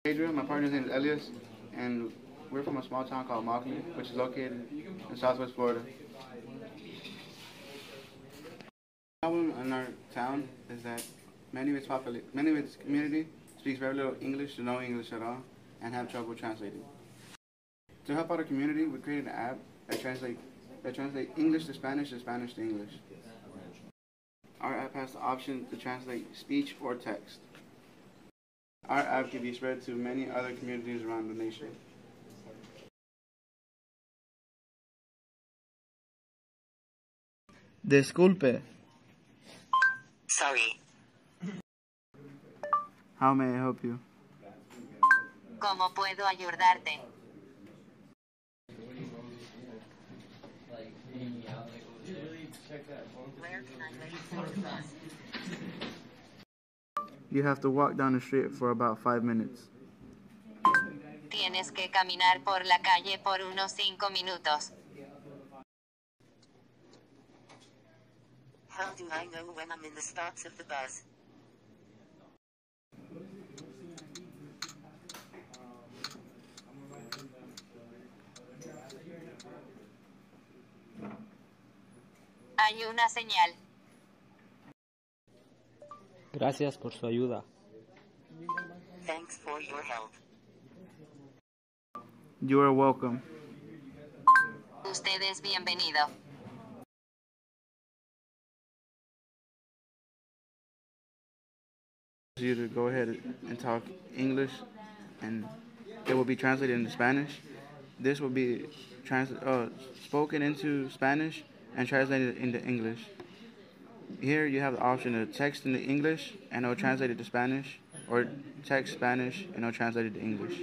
Adrian, my partner's name is Elias, and we're from a small town called Immokalee, which is located in southwest Florida. The problem in our town is that many of its community speaks very little English to no English at all, and have trouble translating. To help out our community, we created an app that translates English to Spanish to English. Our app has the option to translate speech or text. Our app can be spread to many other communities around the nation. Disculpe. Sorry. How may I help you? ¿Cómo puedo ayudarte? Where can I wait for the bus? You have to walk down the street for about 5 minutes. Tienes que caminar por la calle por unos 5 minutos. How do I know when I'm in the spots of the bus? Hay una señal. Gracias por su ayuda. Thanks for your help. You are welcome. Usted es bienvenido. You to go ahead and talk English, and it will be translated into Spanish. This will be spoken into Spanish and translated into English. Here you have the option to text into English and it will translate it to Spanish, or text Spanish and it will translate it to English.